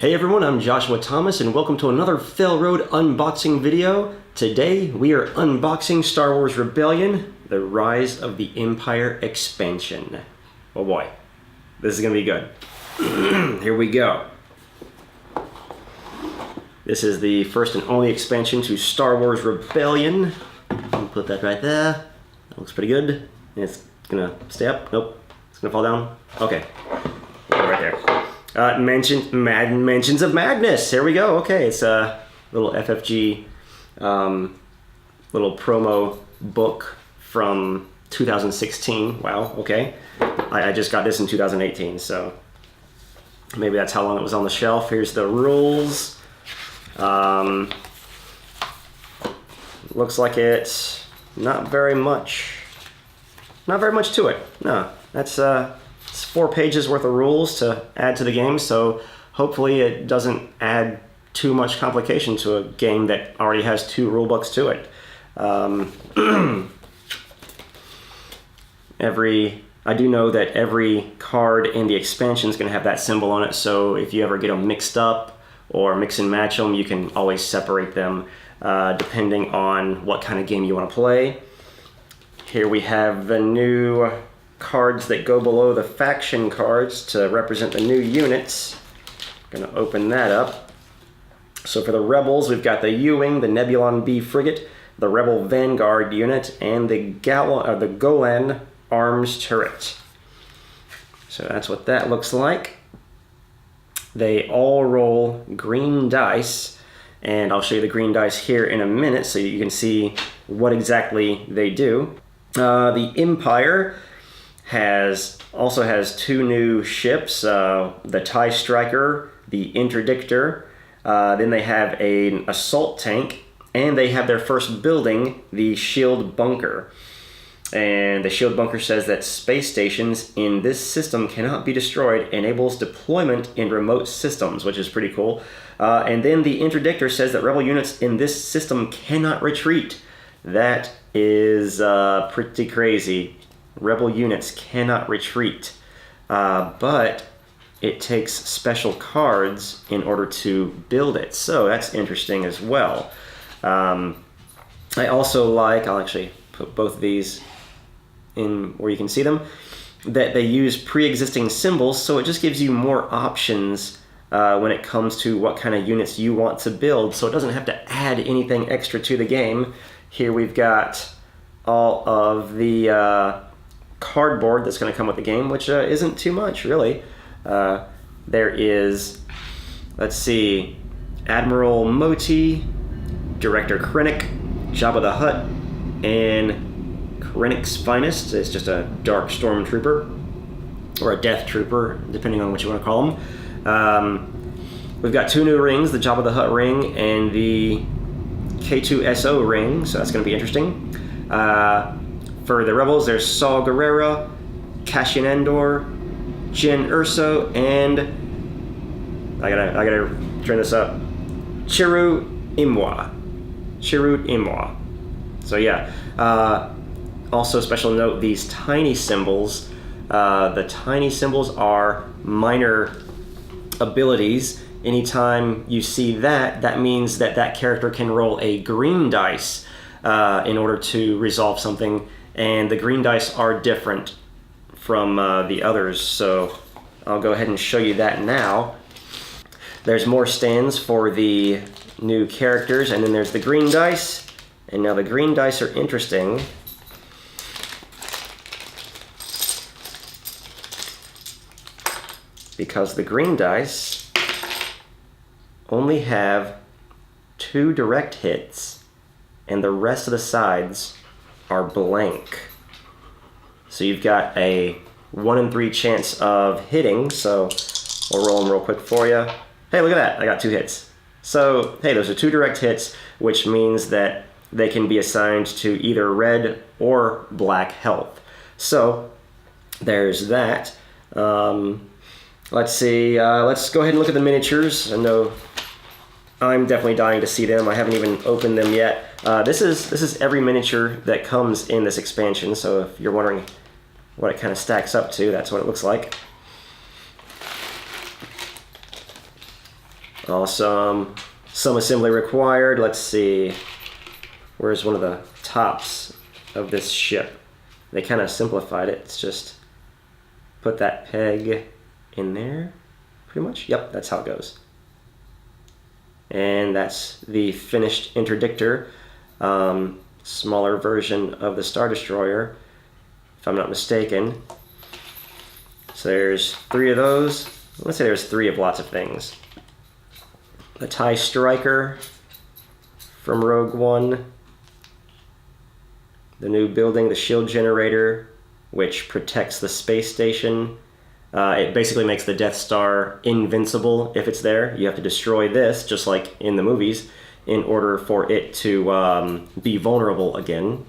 Hey everyone, I'm Joshua Thomas and welcome to another Fail Road unboxing video. Today we are unboxing Star Wars Rebellion, The Rise of the Empire expansion. Oh boy, this is gonna be good. Here we go. This is the first and only expansion to Star Wars Rebellion. I'll put that right there. That looks pretty good. And it's gonna stay up? Nope. It's gonna fall down? Okay. Right there. Mentions of Madness. Here we go. Okay, it's a little FFG little promo book from 2016. Wow, okay. I just got this in 2018, so maybe that's how long it was on the shelf. Here's the rules. Looks like it's not very much to it. No, that's it's 4 pages worth of rules to add to the game, so hopefully it doesn't add too much complication to a game that already has 2 rule books to it. I do know that every card in the expansion is going to have that symbol on it, so if you ever get them mixed up or mix and match them, you can always separate them depending on what kind of game you want to play. Here we have the new cards that go below the faction cards to represent the new units. Gonna open that up. So for the Rebels, we've got the U-Wing, the Nebulon B frigate, the Rebel Vanguard unit, and the Golan arms turret. So that's what that looks like. They all roll green dice, and I'll show you the green dice here in a minute so you can see what exactly they do. The Empire also has 2 new ships, the TIE Striker, the Interdictor, then they have an assault tank, and they have their first building, the Shield Bunker. And the Shield Bunker says that space stations in this system cannot be destroyed, enables deployment in remote systems, which is pretty cool. And then the Interdictor says that rebel units in this system cannot retreat. That is pretty crazy. Rebel units cannot retreat, but it takes special cards in order to build it. So that's interesting as well. I also I'll actually put both of these in where you can see them, that they use pre-existing symbols, so it just gives you more options when it comes to what kind of units you want to build, so it doesn't have to add anything extra to the game. Here we've got all of the cardboard that's going to come with the game, which isn't too much, really. There is, let's see, Admiral Moti, Director Krennic, Jabba the Hutt, and Krennic's Finest. It's just a dark stormtrooper, or a death trooper, depending on what you want to call them. We've got 2 new rings, the Jabba the Hutt ring and the K2SO ring, so that's going to be interesting. For the Rebels, there's Saw Gerrera, Cassian Andor, Jyn Erso, and I gotta turn this up, Chirrut Imwa. So yeah. Also, special note, these tiny symbols. The tiny symbols are minor abilities. Anytime you see that, that means that that character can roll a green dice in order to resolve something, and the green dice are different from the others, so I'll go ahead and show you that now. There's more stands for the new characters, and then there's the green dice, and now the green dice are interesting. Because the green dice only have 2 direct hits, and the rest of the sides are blank. So you've got a 1 in 3 chance of hitting, so we'll roll them real quick for you. Hey, look at that, I got 2 hits. So, hey, those are 2 direct hits, which means that they can be assigned to either red or black health. So, there's that. Let's see, let's go ahead and look at the miniatures. I know I'm definitely dying to see them. I haven't even opened them yet. This is every miniature that comes in this expansion, so if you're wondering what it kind of stacks up to, that's what it looks like. Awesome. Some assembly required. Let's see. Where's one of the tops of this ship? They kind of simplified it. It's just put that peg in there, pretty much. Yep, that's how it goes. And that's the finished interdictor. Smaller version of the Star Destroyer, if I'm not mistaken. So there's 3 of those. Let's say there's 3 of lots of things. The TIE Striker from Rogue One. The new building, the shield generator, which protects the space station. It basically makes the Death Star invincible if it's there. You have to destroy this, just like in the movies, in order for it to be vulnerable again.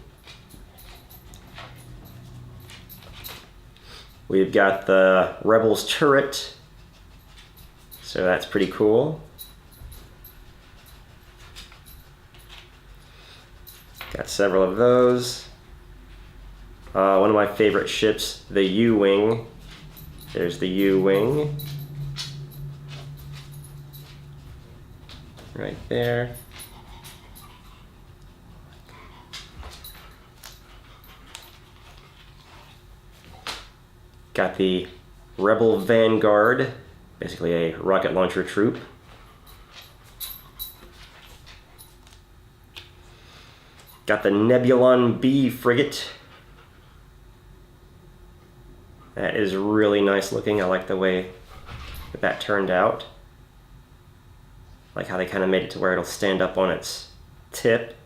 We've got the Rebels turret, so that's pretty cool. Got several of those. One of my favorite ships, the U-Wing. There's the U-Wing. Right there. Got the Rebel Vanguard, basically a rocket launcher troop. Got the Nebulon B frigate. That is really nice looking. I like the way that turned out. Like how they kind of made it to where it'll stand up on its tip.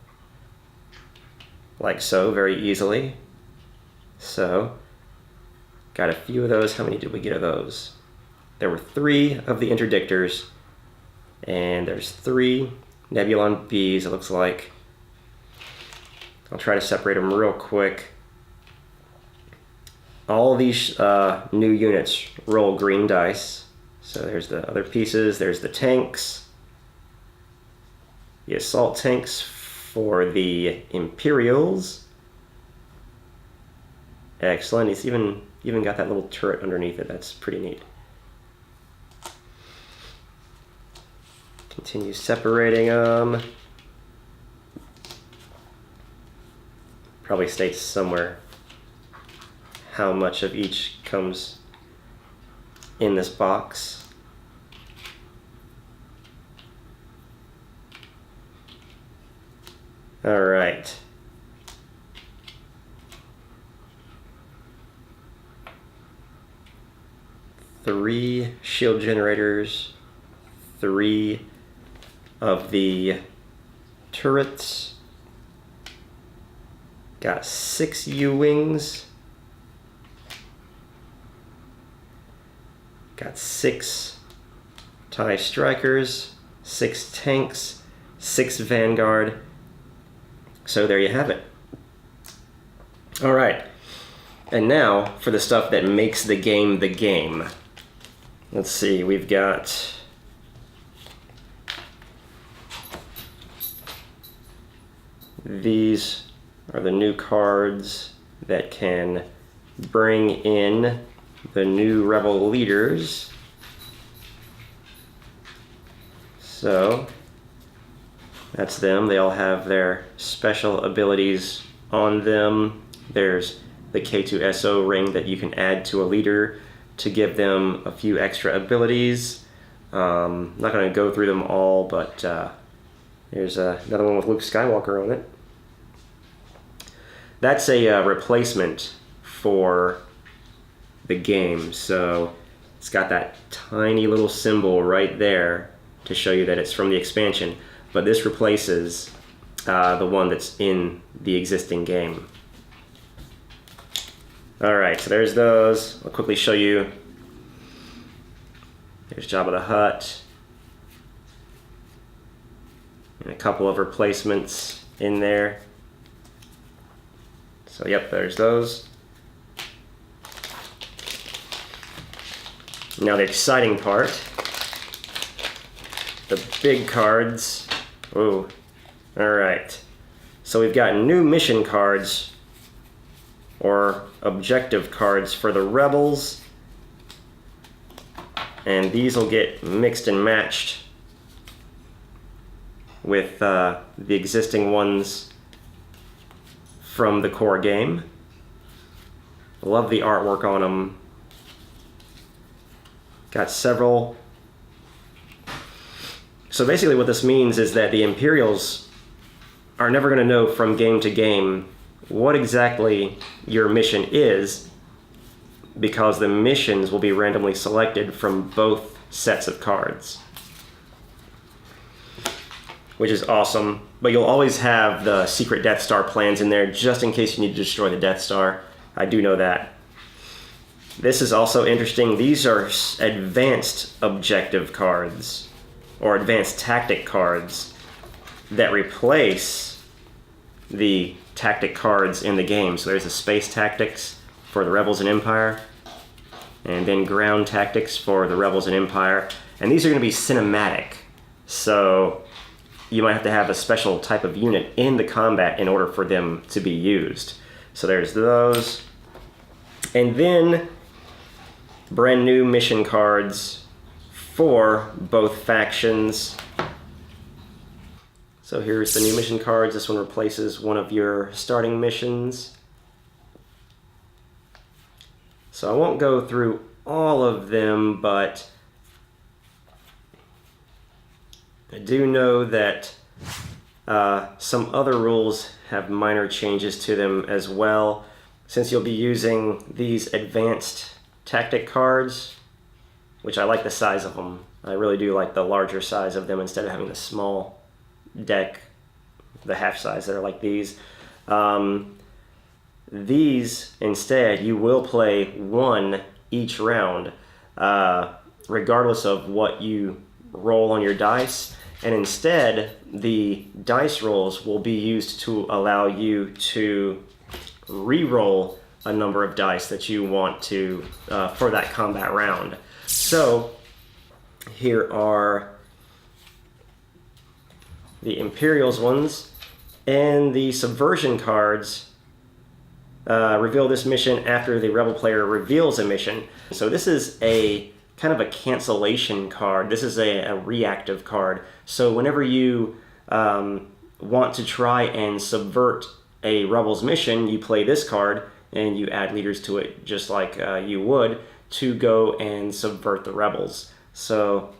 Like so, very easily. So, got a few of those. How many did we get of those? There were 3 of the interdictors. And there's 3 Nebulon Bs, it looks like. I'll try to separate them real quick. All these new units roll green dice. So there's the other pieces. There's the tanks. The assault tanks for the Imperials. Excellent. It's even got that little turret underneath it. That's pretty neat. Continue separating them. Probably states somewhere how much of each comes in this box. All right. Three shield generators, 3 of the turrets. Got 6 U-Wings. Got 6 TIE Strikers, 6 tanks, 6 Vanguard. So there you have it. All right. And now for the stuff that makes the game the game. Let's see, we've got these are the new cards that can bring in the new rebel leaders. So that's them. They all have their special abilities on them. There's the K2SO ring that you can add to a leader to give them a few extra abilities. I'm not going to go through them all, but there's another one with Luke Skywalker on it. That's a replacement for the game, so it's got that tiny little symbol right there to show you that it's from the expansion, but this replaces the one that's in the existing game. Alright, so there's those. I'll quickly show you. There's Jabba the Hutt. And a couple of replacements in there. So yep, there's those. Now the exciting part. The big cards. Ooh. Alright. So we've got new mission cards, or objective cards for the rebels. And these will get mixed and matched with the existing ones from the core game. Love the artwork on them. Got several. So basically what this means is that the Imperials are never going to know from game to game what exactly your mission is, because the missions will be randomly selected from both sets of cards, which is awesome. But you'll always have the secret Death Star plans in there just in case you need to destroy the Death Star. I do know that. This is also interesting. These are advanced objective cards, or advanced tactic cards, that replace the tactic cards in the game. So there's the space tactics for the Rebels and Empire, and then ground tactics for the Rebels and Empire. And these are going to be cinematic. So you might have to have a special type of unit in the combat in order for them to be used. So there's those. And then brand new mission cards for both factions. So here's the new mission cards. This one replaces one of your starting missions. So I won't go through all of them, but I do know that some other rules have minor changes to them as well. Since you'll be using these advanced tactic cards, which I like the size of them. I really do like the larger size of them instead of having the small deck, the half size that are like these. These, instead, you will play one each round, regardless of what you roll on your dice. And instead, the dice rolls will be used to allow you to re-roll a number of dice that you want to for that combat round. So here are the Imperials ones, and the subversion cards reveal this mission after the Rebel player reveals a mission. So this is a kind of a cancellation card. This is a reactive card. So whenever you want to try and subvert a Rebel's mission, you play this card and you add leaders to it just like you would to go and subvert the Rebels. So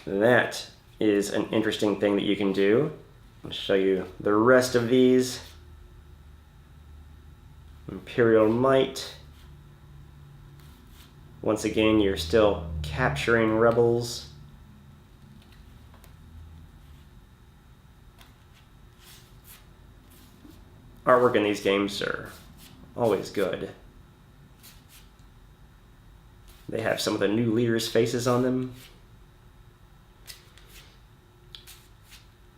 that is an interesting thing that you can do. I'll show you the rest of these. Imperial Might. Once again, you're still capturing Rebels. Artwork in these games are always good. They have some of the new leaders' faces on them.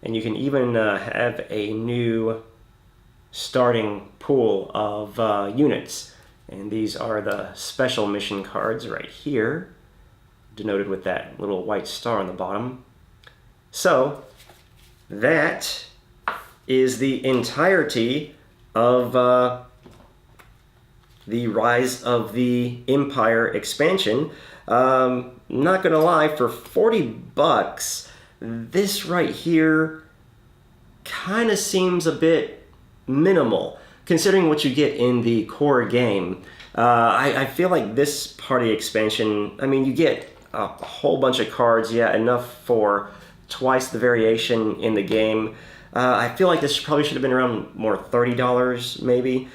And you can even have a new starting pool of units. And these are the special mission cards right here, denoted with that little white star on the bottom. So that is the entirety of the Rise of the Empire expansion. Not gonna lie, for 40 bucks, this right here kind of seems a bit minimal, considering what you get in the core game. I feel like this party expansion, I mean, you get a whole bunch of cards, yeah, enough for twice the variation in the game. I feel like this probably should have been around more $30 maybe.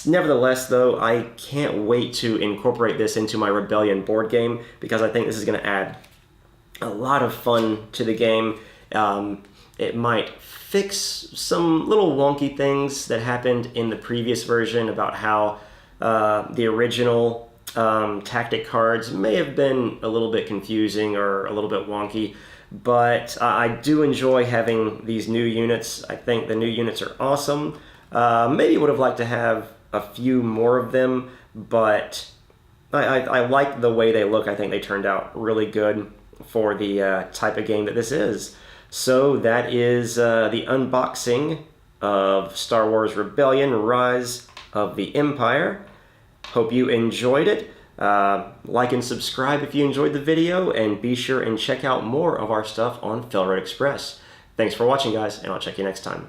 Nevertheless, though, I can't wait to incorporate this into my Rebellion board game, because I think this is going to add a lot of fun to the game. It might fix some little wonky things that happened in the previous version about how the original tactic cards may have been a little bit confusing or a little bit wonky. But I do enjoy having these new units. I think the new units are awesome. Maybe would have liked to have a few more of them, but I like the way they look. I think they turned out really good for the type of game that this is. So that is the unboxing of Star Wars Rebellion: Rise of the Empire. Hope you enjoyed it. Like and subscribe if you enjoyed the video, and be sure and check out more of our stuff on Felroad Express. Thanks for watching, guys, and I'll check you next time.